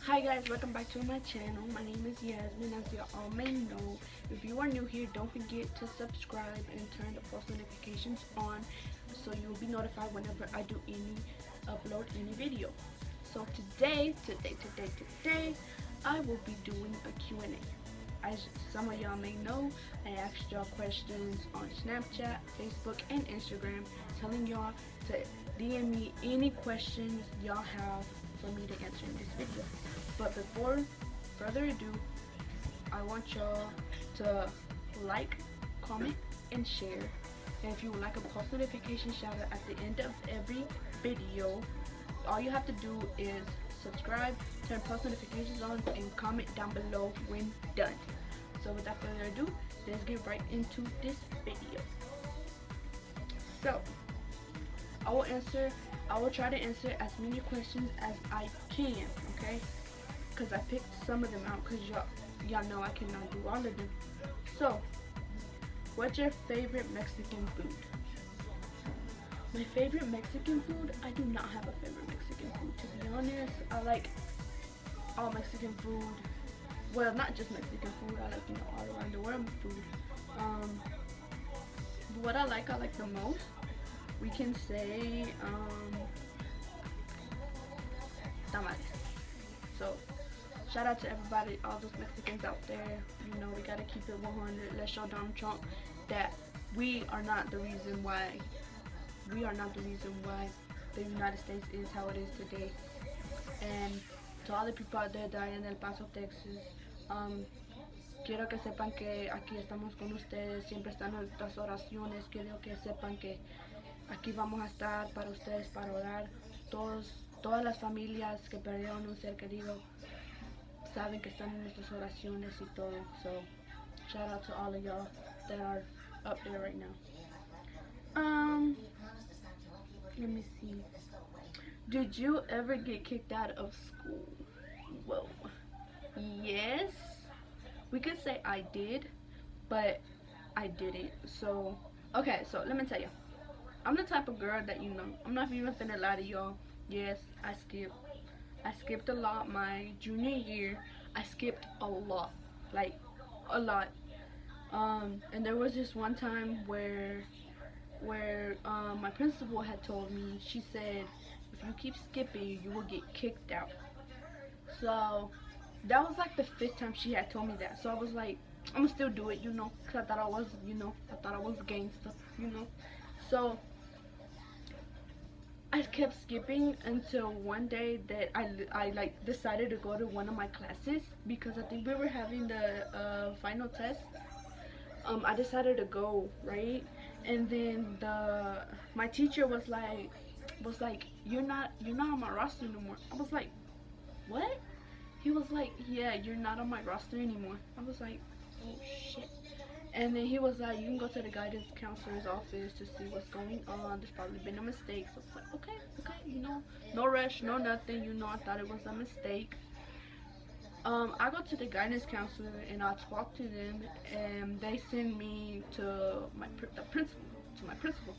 Hi guys, welcome back to my channel. My name is Yasmin. As you all may know, if you are new here, don't forget to subscribe and turn the post notifications on so you'll be notified whenever I do upload any video. So today, I will be doing a Q&A. As some of y'all may know, I asked y'all questions on Snapchat, Facebook, and Instagram, telling y'all to DM me any questions y'all have for me to answer in this video. But before further ado, I want y'all to like, comment, and share. And if you would like a post notification shout out at the end of every video, all you have to do is subscribe, turn post notifications on, and comment down below when done. So without further ado, let's get right into this video. So I will try to answer as many questions as I can, okay? Because I picked some of them out because y'all know I cannot do all of them. So, what's your favorite Mexican food? My favorite Mexican food? I do not have a favorite Mexican food, to be honest. I like all Mexican food. Well, not just Mexican food. I like, all around the world food. What I like the most, we can say tamales. So shout out to everybody, all those Mexicans out there. We gotta keep it 100. Let's show Donald Trump that we are not the reason why the United States is how it is today. And to all the people out there that are in El Paso, Texas, quiero que sepan que aquí estamos con ustedes, siempre están en nuestras oraciones. Quiero que sepan que aquí vamos a estar para ustedes, para orar. Todas las familias que perdieron un ser querido saben que están en nuestras oraciones y todo. So, shout out to all of y'all that are up there right now. Let me see. Did you ever get kicked out of school? Whoa. Yes. We could say I did, but I didn't. So, okay, so let me tell you. I'm the type of girl that, I'm not even finna lie to y'all. Yes, I skipped a lot my junior year. I skipped a lot, like a lot. And there was this one time where my principal had told me, she said, if you keep skipping, you will get kicked out. So that was like the 5th time she had told me that. So I was like, I'm gonna still do it, because I thought I was, a gangster, So I kept skipping until one day that I like decided to go to one of my classes because I think we were having the final test. I decided to go, right? And then my teacher was like you're not on my roster anymore. I was like, what? He was like, yeah, you're not on my roster anymore. I was like, oh shit. And then he was like, you can go to the guidance counselor's office to see what's going on. There's probably been a mistake. So I was like, okay, no rush, no nothing. I thought it was a mistake. I go to the guidance counselor and I talk to them, and they send me to the principal.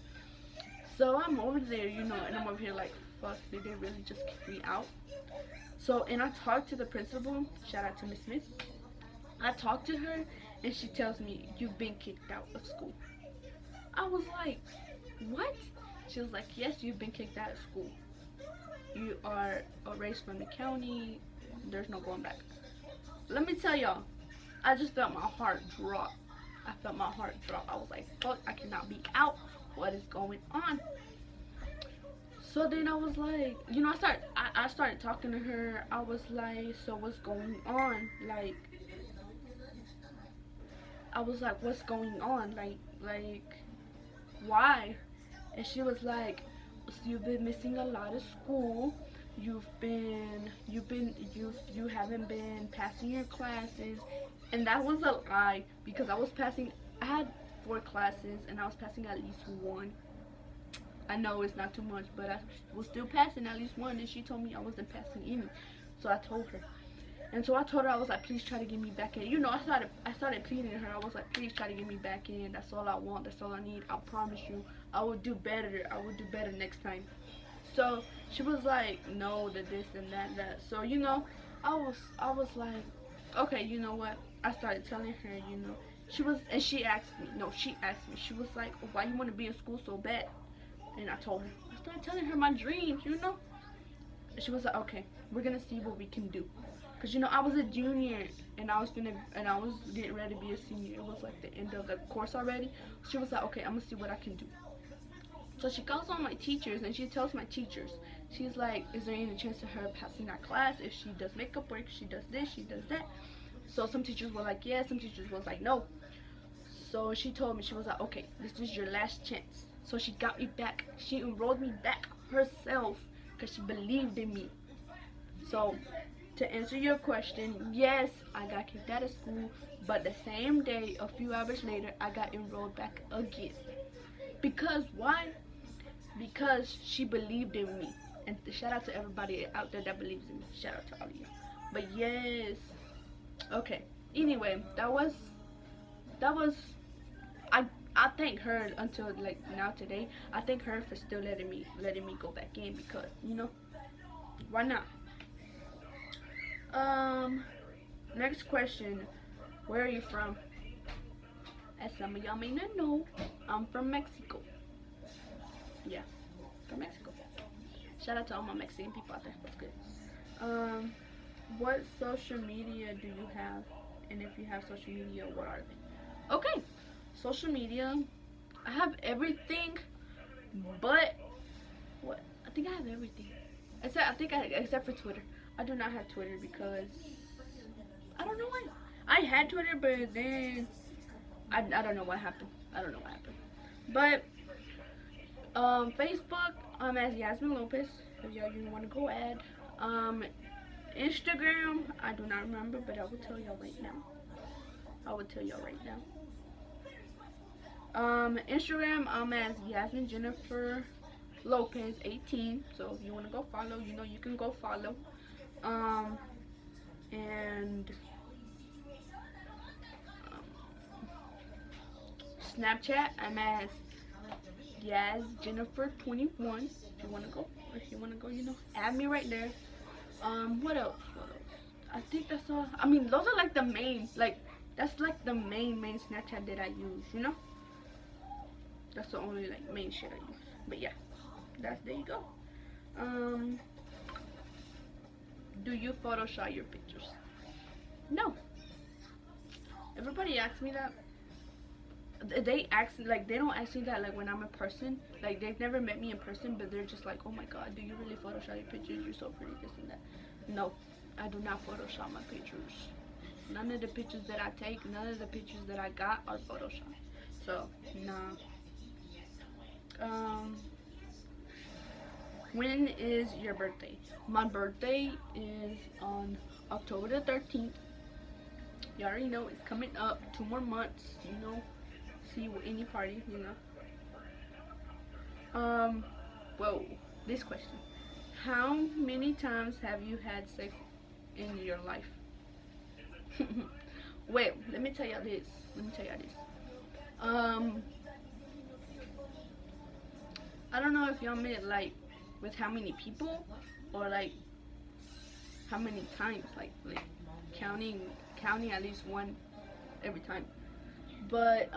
So I'm over there, and I'm over here like, fuck, did they really just kick me out? So, and I talked to the principal. Shout out to Miss Smith. I talked to her, and she tells me, you've been kicked out of school. I was like, what? She was like, yes, you've been kicked out of school. You are erased from the county. There's no going back. Let me tell y'all, I just felt my heart drop. I was like, fuck, I cannot be out. What is going on? So then I was like, I started talking to her. I was like, so what's going on? I was like, what's going on? Like, why? And she was like, so you've been missing a lot of school. You haven't been passing your classes. And that was a lie because I had 4 classes and I was passing at least 1. I know it's not too much, but I was still passing at least 1, and she told me I wasn't passing any. So I told her. And so I told her, I was like, please try to get me back in. I started pleading to her. I was like, please try to get me back in. That's all I want. That's all I need. I promise you, I will do better. I will do better next time. So she was like, no, the this and that. So I was like, okay, you know what? I started telling her, she asked me. No, she asked me. She was like, why you want to be in school so bad? And I told her. I started telling her my dreams. And she was like, okay, we're gonna see what we can do. Cause I was a junior and I was getting ready to be a senior. It was like the end of the course already. She was like, okay, I'm gonna see what I can do. So she calls on my teachers and she tells my teachers, she's like, is there any chance of her passing that class if she does makeup work, she does this, she does that? So some teachers were like, yeah, some teachers was like, no. So she told me, she was like, okay, this is your last chance. So she got me back. She enrolled me back herself because she believed in me. So to answer your question, yes, I got kicked out of school, but the same day, a few hours later, I got enrolled back again. Because why? Because she believed in me. And shout out to everybody out there that believes in me. Shout out to all of you. But yes. Okay. Anyway, that was I I thank her until like now today. I thank her for still letting me go back in because, why not? Next question. Where are you from? As some of y'all may not know, I'm from Mexico. Yeah, from Mexico. Shout out to all my Mexican people out there. That's good. Um, what social media do you have? And if you have social media, what are they? Okay, social media. I have everything, but what? I think I have everything. Except for Twitter. I do not have Twitter because I don't know why. I had Twitter, but then I don't know what happened. I don't know what happened. But Facebook, as Yasmin Lopez. If y'all you want to go add. Instagram, I do not remember, but I will tell y'all right now. I will tell y'all right now. Instagram, as Yasmin Jennifer Lopez 18. So if you want to go follow, you can go follow. And Snapchat, I'm as Yaz Jennifer 21. If you wanna go, add me right there. What else? I think that's all. I mean, those are like the main, that's like the main Snapchat that I use. That's the only like main shit I use. But yeah, there you go. Do you Photoshop your pictures? No. Everybody asks me that. They don't ask me that like when I'm in person. Like they've never met me in person, but they're just like, oh my god, do you really Photoshop your pictures? You're so pretty, this and that. No, I do not Photoshop my pictures. None of the pictures that I take, none of the pictures that I got are Photoshop. So nah. When is your birthday? My birthday is on October the 13th. You already know it's coming up. 2 more months. See you at any party. Whoa. This question. How many times have you had sex in your life? Well, let me tell y'all this. I don't know if y'all meant like with how many people or like how many times, like counting at least one every time. But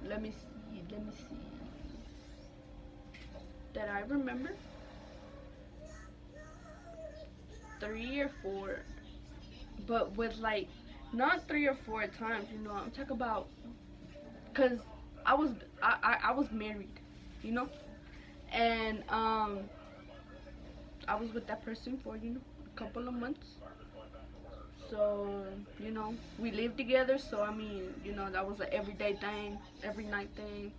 let me see. That I remember 3 or 4, but with like not 3 or 4 times. I'm talking about because I was married, and I was with that person for a couple of months. So we lived together. So I mean, that was an everyday thing, every night thing.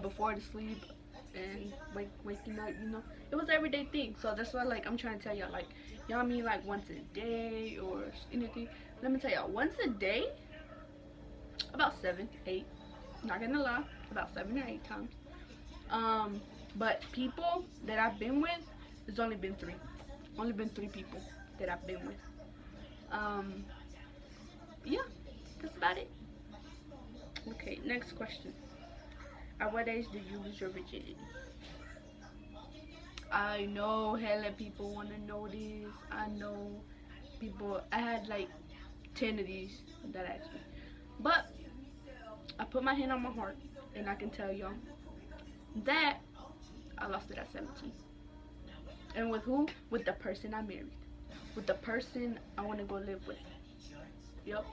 Before to sleep and waking up. It was an everyday thing. So that's why I'm trying to tell y'all y'all mean like once a day or anything. Let me tell y'all, once a day, about 7, 8. Not gonna lie, about 7 or 8 times. But people that I've been with, it's only been 3. Only been 3 people that I've been with. Yeah, that's about it. Okay, next question. At what age did you lose your virginity? I know hella people want to know this. I know people. I had like 10 of these that asked me. But I put my hand on my heart and I can tell y'all that I lost it at 17. And with who? With the person I married. With the person I want to go live with. Yep.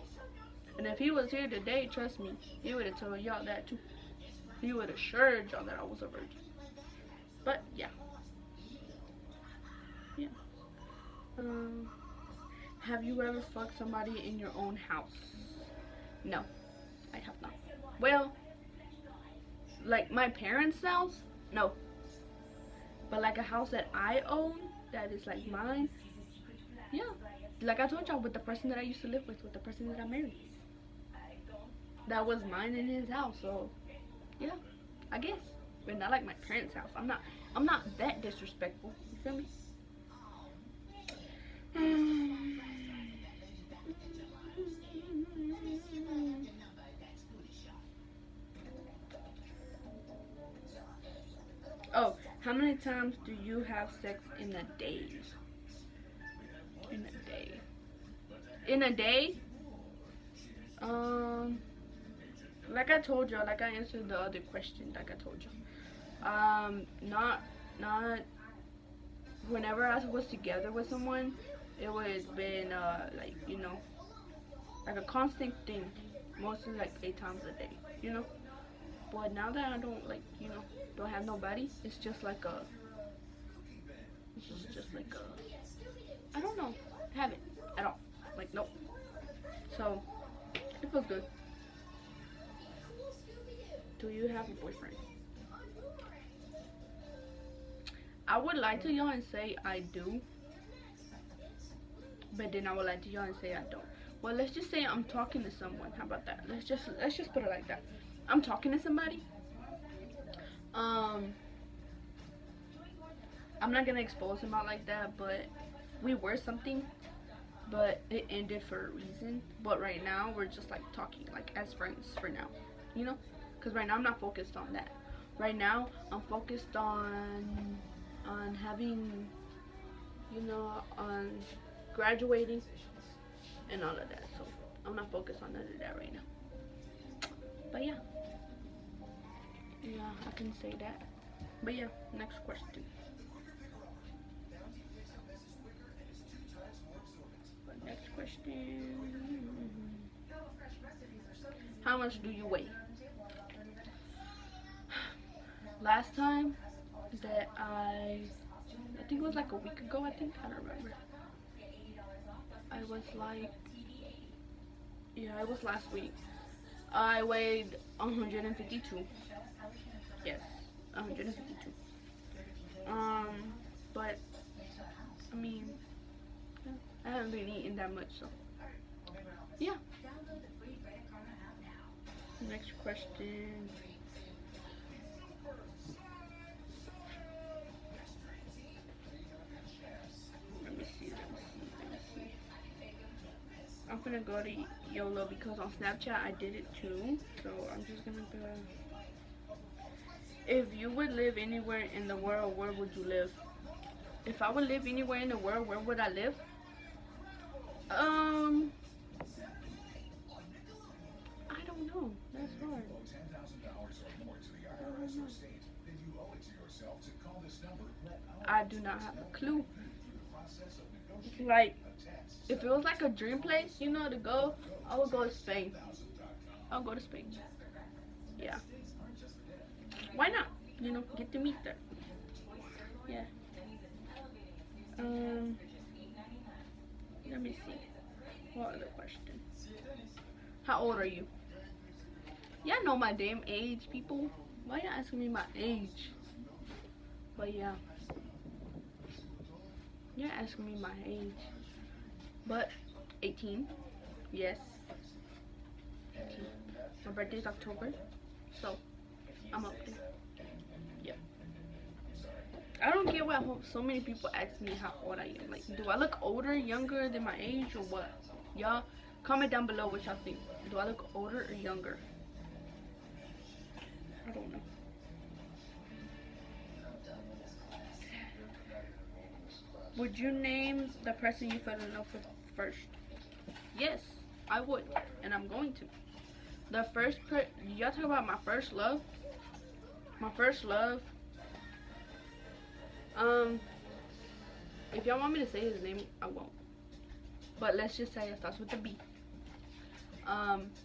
And if he was here today, trust me, he would have told y'all that too. He would have assured y'all that I was a virgin. But yeah. Yeah. Have you ever fucked somebody in your own house? No, I have not. Well, like my parents' house? No. But like a house that I own, that is like mine, yeah. Like I told y'all, with the person that I used to live with the person that I married. That was mine in his house, so yeah, I guess. But not like my parents' house. I'm not that disrespectful. You feel me? Oh, how many times do you have sex in a day? In a day. In a day? Um, like I told y'all, like I answered the other question, like I told y'all. Not whenever I was together with someone, it was been like like a constant thing, mostly like 8 times a day, you know. But now that I don't like don't have nobody, it's just like a just like a I don't know, have it at all, like nope. So it feels good. Do you have a boyfriend? I would lie to y'all and say I do, but then I would lie to y'all and say I don't. Well, let's just say I'm talking to someone. How about that? Let's just put it like that. I'm talking to somebody. Um, I'm not gonna expose him out like that, but we were something, but it ended for a reason. But right now we're just like talking, like as friends for now, you know? Because right now I'm not focused on that. Right now I'm focused on having, on graduating and all of that. So I'm not focused on none of that right now. But yeah, I can say that. But yeah, next question. Next question. How much do you weigh? Last time that I think it was like a week ago, I don't remember. I was like, yeah, it was last week. I weighed 152. Yes, 152. But I mean, yeah, I haven't been eating that much, so yeah. Next question. Let me see. I'm gonna go to YOLO because on Snapchat I did it too. So I'm just gonna go. If you would live anywhere in the world, where would you live? If I would live anywhere in the world, where would I live? I don't know. That's hard. I do not have a clue. Like, if it was like a dream place, to go, I would go to Spain. I'll go to Spain. Yeah. Why not? Get to meet there. Yeah. Let me see. What other question? How old are you? Yeah, I know my damn age, people. Why are you asking me my age? But yeah. You're asking me my age. But 18. Yes. 18. My birthday's October. So I'm up there. Yeah. I don't get why so many people ask me how old I am. Like, do I look older, younger than my age, or what? Y'all comment down below what y'all think. Do I look older or younger? I don't know. Would you name the person you fell in love with first? Yes, I would, and I'm going to. Y'all talk about my first love. My first love. Um, if y'all want me to say his name, I won't. But let's just say it starts with a B.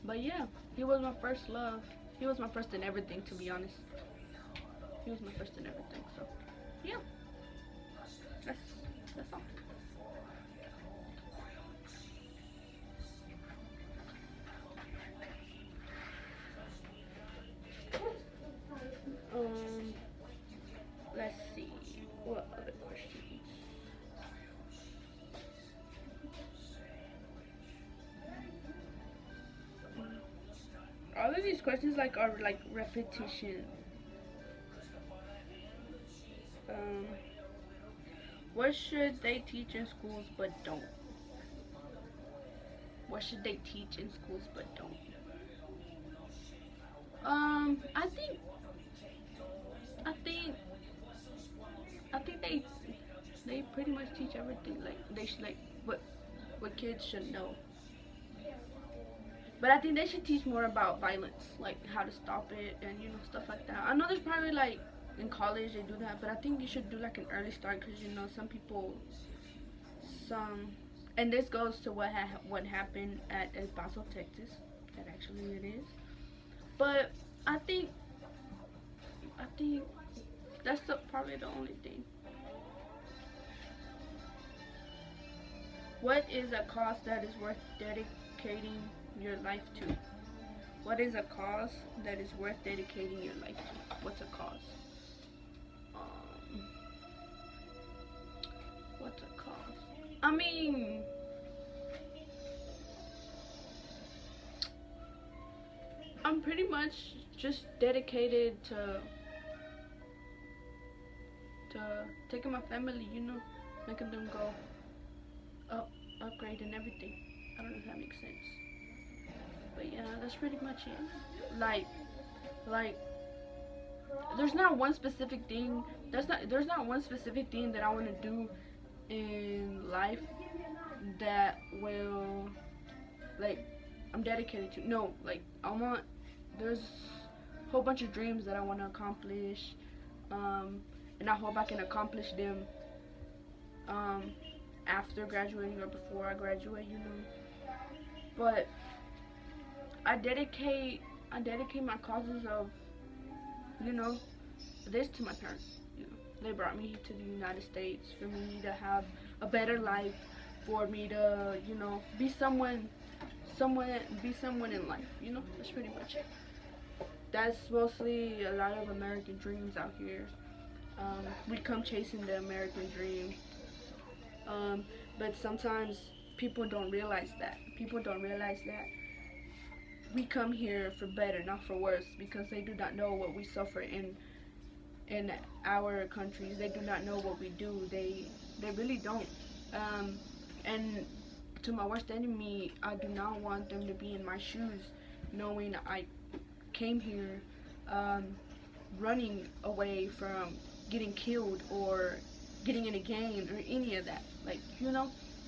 But yeah, he was my first love. He was my first in everything, to be honest. He was my first in everything. So yeah, that's that's all. Um, let's see. What other questions? All of these questions are like repetition. Um, what should they teach in schools but don't? What should they teach in schools but don't? I think I think I think they pretty much teach everything. Like they should like what kids should know. But I think they should teach more about violence, like how to stop it and stuff like that. I know there's probably like in college they do that, but I think you should do like an early start because some people, some, and this goes to what happened at El Paso, Texas. That actually it is. But I think I think that's probably the only thing. What is a cause that is worth dedicating your life to? What is a cause that is worth dedicating your life to? What's a cause? Um, what's a cause? I mean, I'm pretty much just dedicated to taking my family, making them go up, upgrade and everything. I don't know if that makes sense. But yeah, that's pretty much it. Like there's not one specific thing. There's not one specific thing that I want to do in life that will like I'm dedicated to. No, like there's a whole bunch of dreams that I want to accomplish. And I hope I can accomplish them after graduating or before I graduate. But I dedicate my causes of this to my parents. They brought me to the United States for me to have a better life, for me to be someone in life. That's pretty much it. That's mostly a lot of American dreams out here. We come chasing the American dream, but sometimes people don't realize that. People don't realize that we come here for better, not for worse, because they do not know what we suffer in our countries. They do not know what we do. They really don't. And to my worst enemy, I do not want them to be in my shoes, knowing I came here running away from getting killed or getting in a gang or any of that.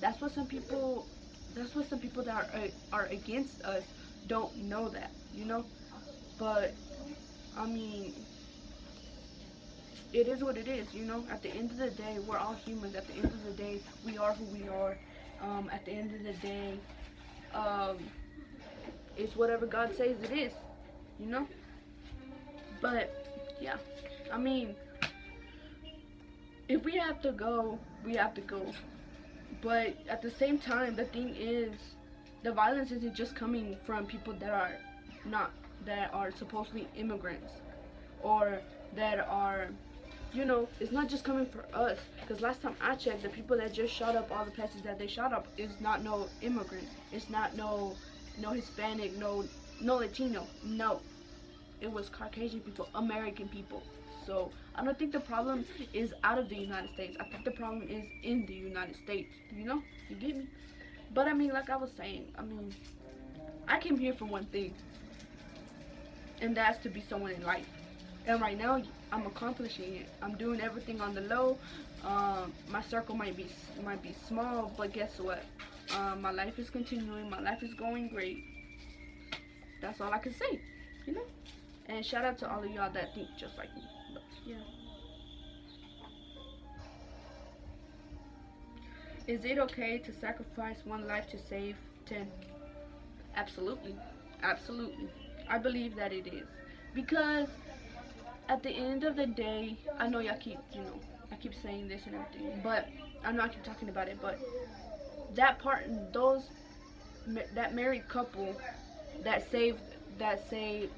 That's what some people. That's what some people that are against us don't know that. But I mean, it is what it is. At the end of the day, we're all humans. At the end of the day, we are who we are. At the end of the day, it's whatever God says it is. But yeah, I mean, if we have to go, we have to go. But at the same time, the thing is, the violence isn't just coming from people that are supposedly immigrants, or that are, it's not just coming for us. Because last time I checked, the people that just shot up all the places that they shot up is not no immigrant. It's not no Hispanic, no Latino. No, it was Caucasian people, American people. So I don't think the problem is out of the United States. I think the problem is in the United States. You get me? But I mean, like I was saying, I came here for one thing, and that's to be someone in life. And right now, I'm accomplishing it. I'm doing everything on the low. My circle might be small, but guess what? My life is continuing. My life is going great. That's all I can say, you know. And shout out to all of y'all that think just like me. But, yeah. Is it okay to sacrifice one life to save 10? Absolutely. Absolutely. I believe that it is. Because at the end of the day, I know y'all keep, I keep saying this and everything, but I know I keep talking about it, but that part, that married couple that saved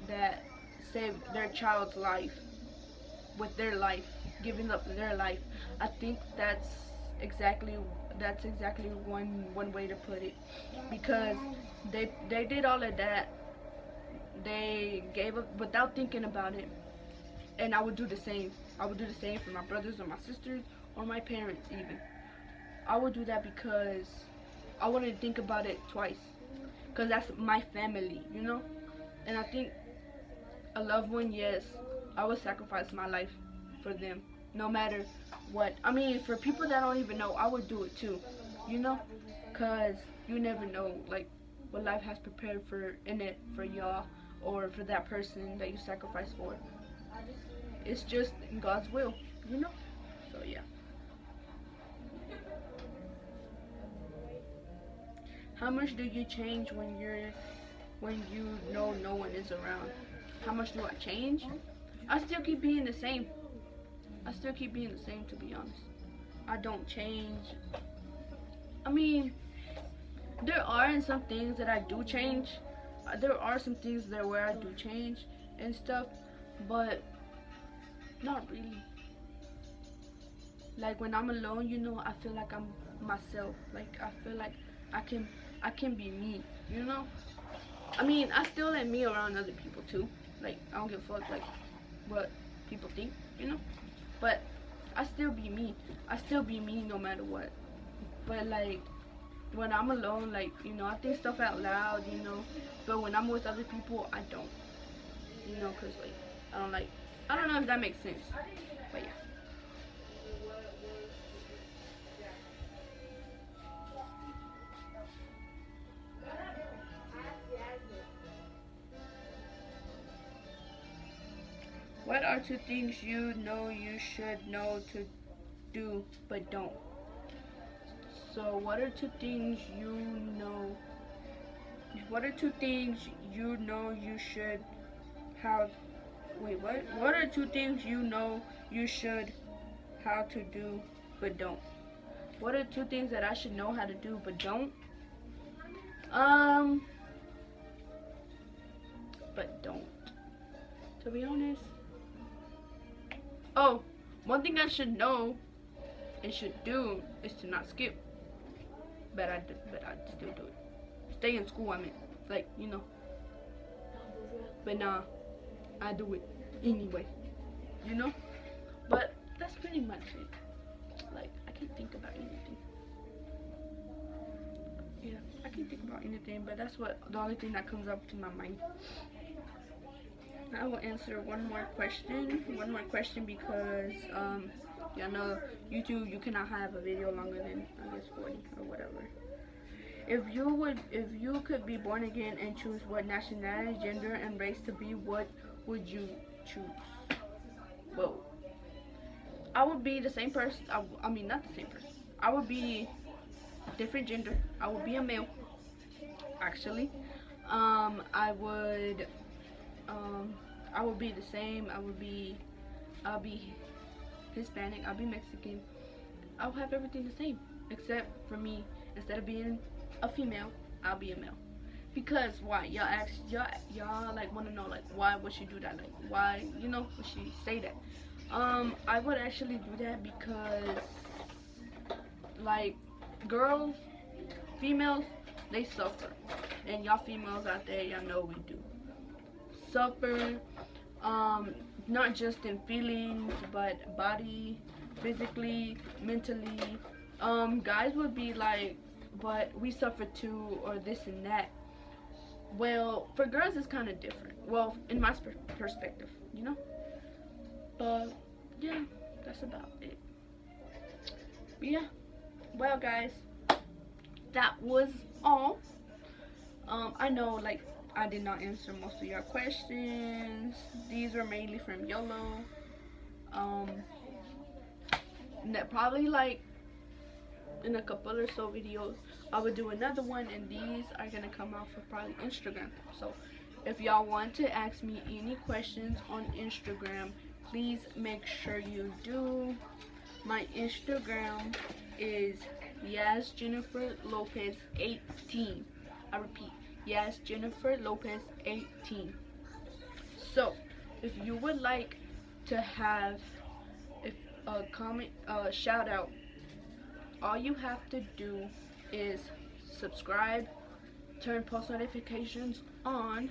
their child's life with their life, giving up their life. I think exactly that's exactly one way to put it, because they did all of that. They gave up without thinking about it, and I would do the same. I would do the same for my brothers or my sisters or my parents even. I would do that because I wouldn't think about it twice, because that's my family, And I think a loved one, yes, I would sacrifice my life for them, no matter what. I mean, for people that don't even know, I would do it too, because you never know, like, what life has prepared in it for y'all or for that person that you sacrifice for. It's just in God's will. So yeah. How much do you change when you know no one is around? How much do I change? I still keep being the same. To be honest. I don't change. I mean, there are some things that I do change. There are some things there where I do change and stuff, but not really. Like when I'm alone, I feel like I'm myself. Like I feel like I can be me. I mean, I still let me around other people too. Like I don't give a fuck like what people think. But I still be me. I still be me no matter what. But like when I'm alone, like I think stuff out loud. But when I'm with other people, I don't. Cause like I don't know if that makes sense. But yeah. What are two things you know you should know to do but don't? So what are two things you know? What are two things you know you should have? Wait, what? What are two things you know you should how to do but don't? What are two things that I should know how to do but don't? Um, but don't. To be honest. Oh, one thing I should know and should do is to not skip. But I still do it. Stay in school, I mean. Like. But nah, I do it anyway. But that's pretty much it. Like, I can't think about anything. Yeah, I can't think about anything, but that's the only thing that comes up to my mind. I will answer one more question because y'all know YouTube, you cannot have a video longer than I guess 40 or whatever. If you could be born again and choose what nationality, gender, and race to be, what would you choose? Well, I would be the same person. I mean, not the same person. I would be different gender. I would be a male, actually. I would be the same. I'll be Hispanic. I'll be Mexican. I'll have everything the same, except for me. Instead of being a female, I'll be a male. Because why? Y'all like want to know like why would she do that? Like why would she say that? I would actually do that because like girls, females, they suffer, and y'all females out there, y'all know we do suffer. Not just in feelings, but body, physically, mentally. Guys would be like, but we suffer too, or this and that. Well, for girls, it's kind of different. Well, in my perspective. But yeah, that's about it. But yeah, well guys, that was all. I know like I did not answer most of your questions. These were mainly from YOLO. Um, probably like in a couple or so videos, I would do another one, and these are gonna come out for probably Instagram. So if y'all want to ask me any questions on Instagram, please make sure you do. My Instagram is Yes Jennifer Lopez 18. I repeat, Yes Jennifer Lopez 18. So if you would like to have a comment, shout out, all you have to do is subscribe, turn post notifications on,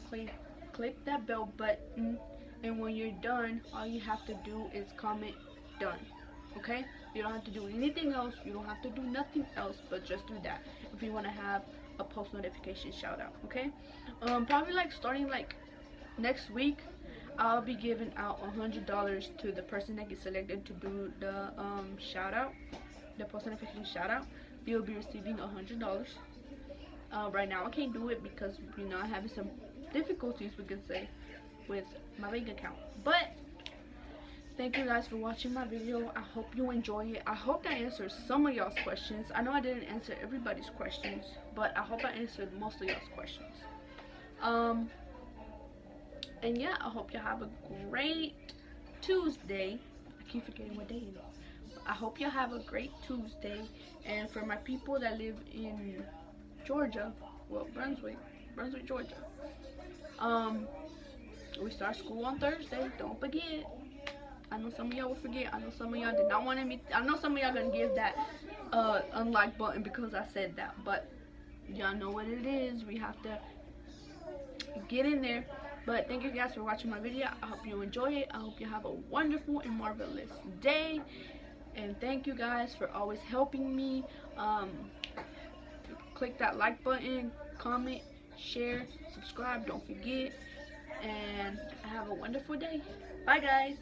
click, click that bell button, and when you're done, all you have to do is comment done. Okay? You don't have to do anything else. You don't have to do nothing else, but just do that if you want to have a post notification shout out. Okay? Probably like starting like next week, I'll be giving out $100 to the person that gets selected to do the shout out, the post notification shout out. You'll be receiving $100. Right now I can't do it because I'm having some difficulties, we can say, with my bank account. But thank you guys for watching my video. I hope you enjoy it. I hope I answered some of y'all's questions. I know I didn't answer everybody's questions, but I hope I answered most of y'all's questions. And yeah, I hope you have a great Tuesday. I keep forgetting what day it is. I hope you have a great Tuesday. And for my people that live in Georgia, well, Brunswick, Georgia, we start school on Thursday. Don't forget. I know some of y'all will forget. I know some of y'all did not want me. I know some of y'all gonna give that unlike button because I said that, but y'all know what it is. We have to get in there. But thank you guys for watching my video. I hope you enjoy it. I hope you have a wonderful and marvelous day. And thank you guys for always helping me. Click that like button, comment, share, subscribe. Don't forget. And have a wonderful day. Bye guys.